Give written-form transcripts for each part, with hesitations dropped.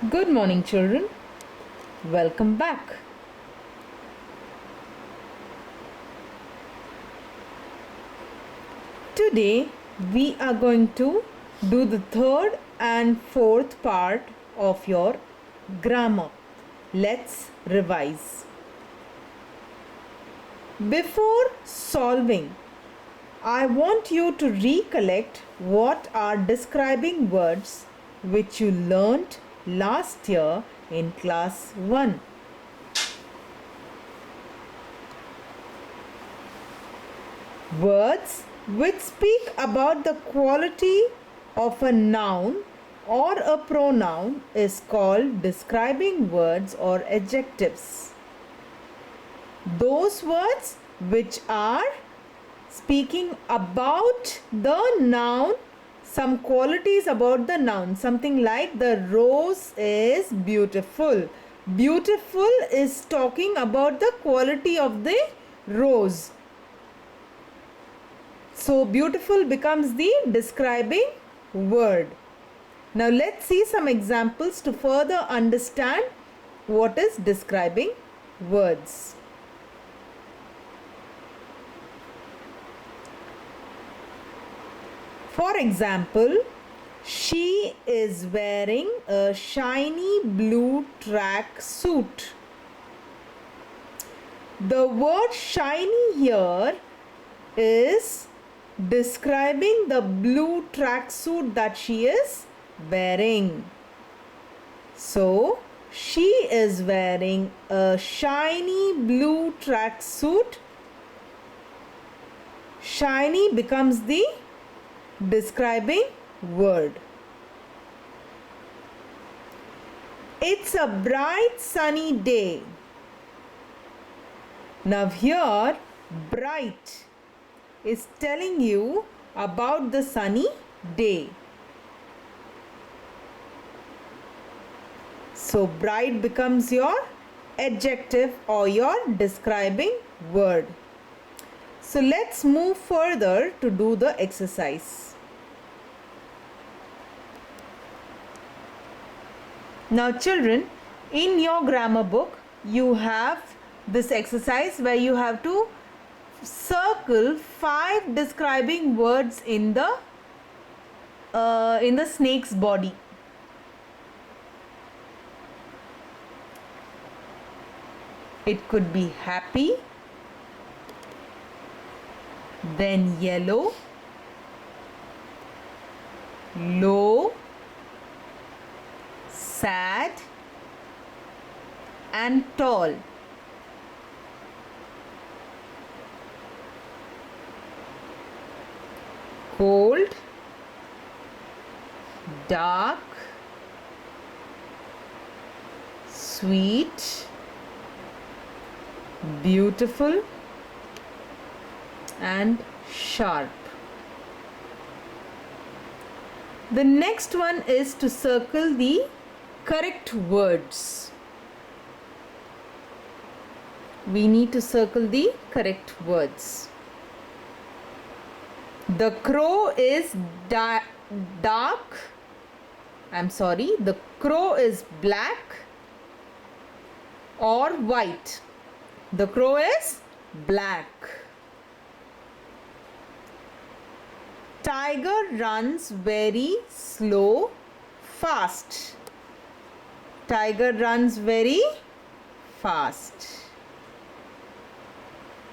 Good morning, children. Welcome back. Today, we are going to do the third and fourth part of your grammar. Let's revise. Before solving, I want you to recollect what are describing words which you learnt last year in class 1. Words which speak about the quality of a noun or a pronoun is called describing words or adjectives. Those words which are speaking about the noun, some qualities about the noun, something like the rose is beautiful. Beautiful is talking about the quality of the rose. So beautiful becomes the describing word. Now let's see some examples to further understand what is describing words. For example, she is wearing a shiny blue track suit. The word shiny here is describing the blue tracksuit that she is wearing. So, she is wearing a shiny blue tracksuit. Shiny becomes the describing word. It's a bright sunny day. Now here, bright is telling you about the sunny day. So bright becomes your adjective or your describing word. So let's move further to do the exercise. Now children, in your grammar book you have this exercise where you have to circle 5 describing words in the snake's body. It could be happy, then yellow, low, sad, and tall. Cold, dark, sweet, beautiful, and sharp. The next one is to circle the correct words. We need to circle the correct words. The crow is dark. The crow is black or white. The crow is black. Tiger runs very slow, fast. Tiger runs very fast.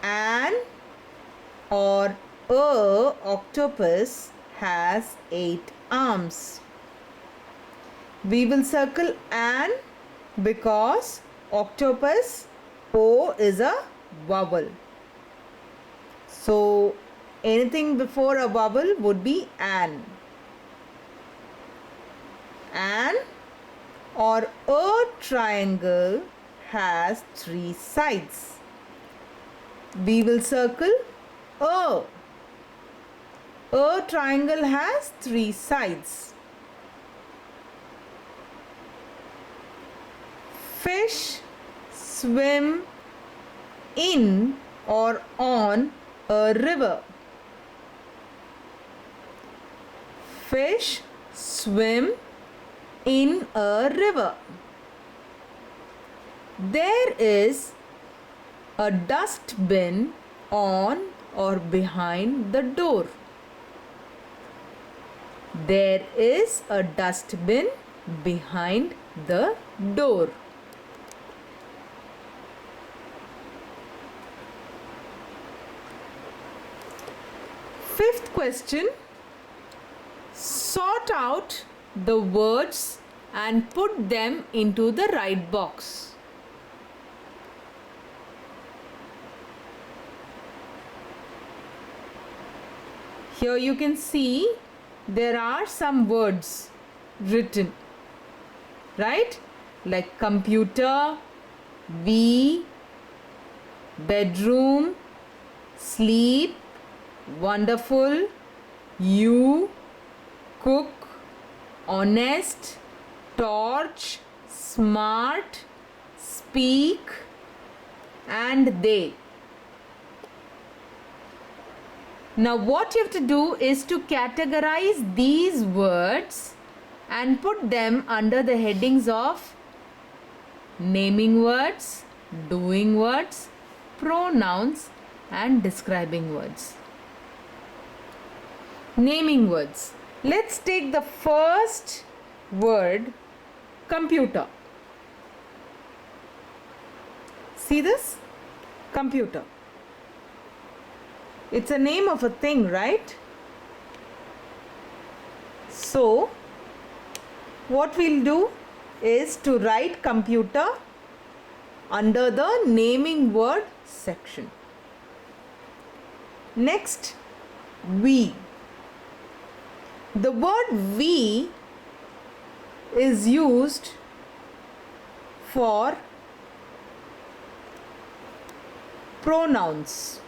An or a octopus has 8 arms. We will circle an because octopus O is a vowel. So anything before a vowel would be an. An or a triangle has 3 sides. We will circle a. A triangle has 3 sides. Fish swim in or on a river. Fish swim in a river. There is a dustbin on or behind the door. There is a dustbin behind the door. Fifth question. Sort out the words and put them into the right box. Here you can see there are some words written, right? Like computer, we, bedroom, sleep, wonderful, you, cook, honest, torch, smart, speak, and they. Now what you have to do is to categorize these words and put them under the headings of naming words, doing words, pronouns, and describing words. Naming words. Let's take the first word, computer. See this? Computer. It's a name of a thing, right? So, what we'll do is to write computer under the naming word section. Next, we. The word we is used for pronouns.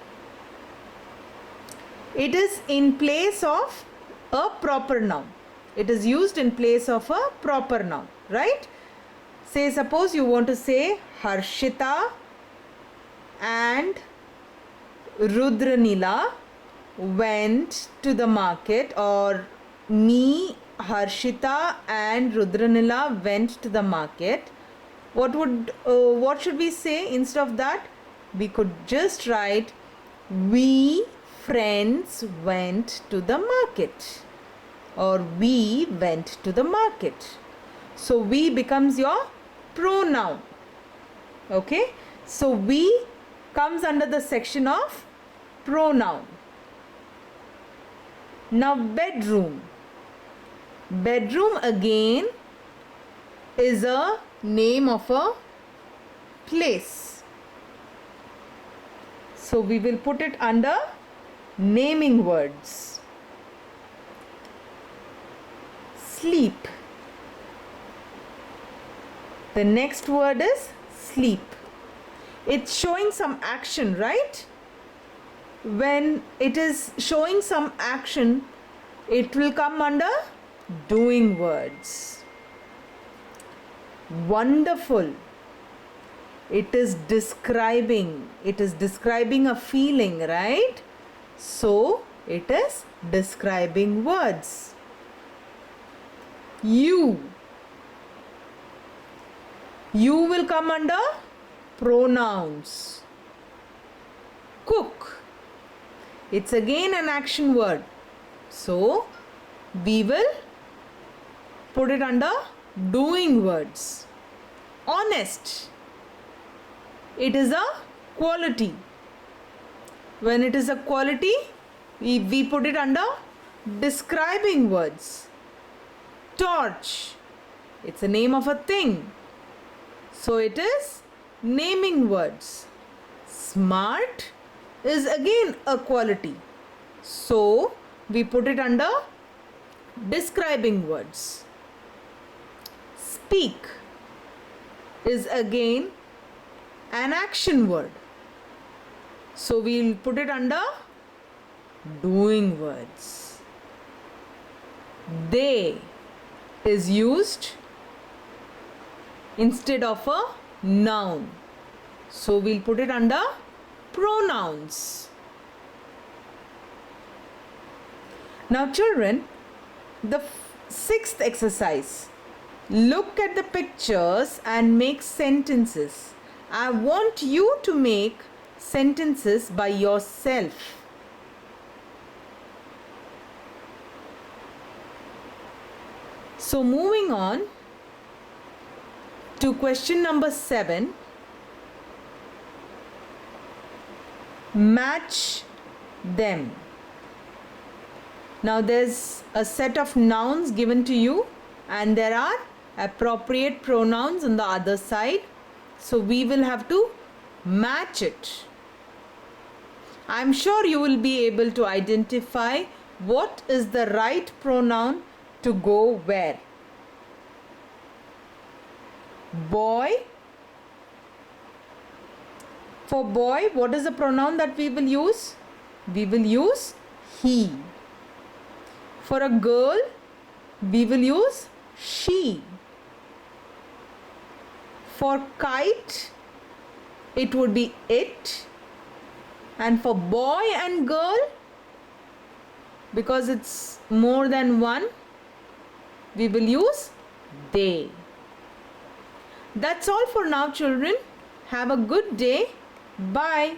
It is in place of a proper noun. It is used in place of a proper noun, right? Say, suppose you want to say Harshita and Rudranila went to the market, or me, Harshita and Rudranila went to the market. What should we say instead of that? We could just write we friends went to the market, or we went to the market. So we becomes your pronoun. Okay, so we comes under the section of pronoun. Now bedroom. Bedroom again is a name of a place. So we will put it under naming words. Sleep. The next word is sleep. It's showing some action, right? When it is showing some action, it will come under doing words. Wonderful. It is describing a feeling, right? So it is describing words. You will come under pronouns. Cook. It's again an action word. So we will put it under doing words. Honest. It is a quality. When it is a quality, we put it under describing words. Torch. It's a name of a thing. So it is naming words. Smart is again a quality. So we put it under describing words. Speak is again an action word. So we'll put it under doing words. They is used instead of a noun. So we'll put it under pronouns. Now children, the sixth exercise. Look at the pictures and make sentences. I want you to make sentences by yourself. So moving on to question number 7. Match them. Now there's a set of nouns given to you and there are appropriate pronouns on the other side. So we will have to match it. I'm sure you will be able to identify what is the right pronoun to go where. Boy. For boy, what is the pronoun that we will use? We will use he. For a girl, we will use she. For kite, it would be it. And for boy and girl, because it's more than one, we will use they. That's all for now, children. Have a good day. Bye.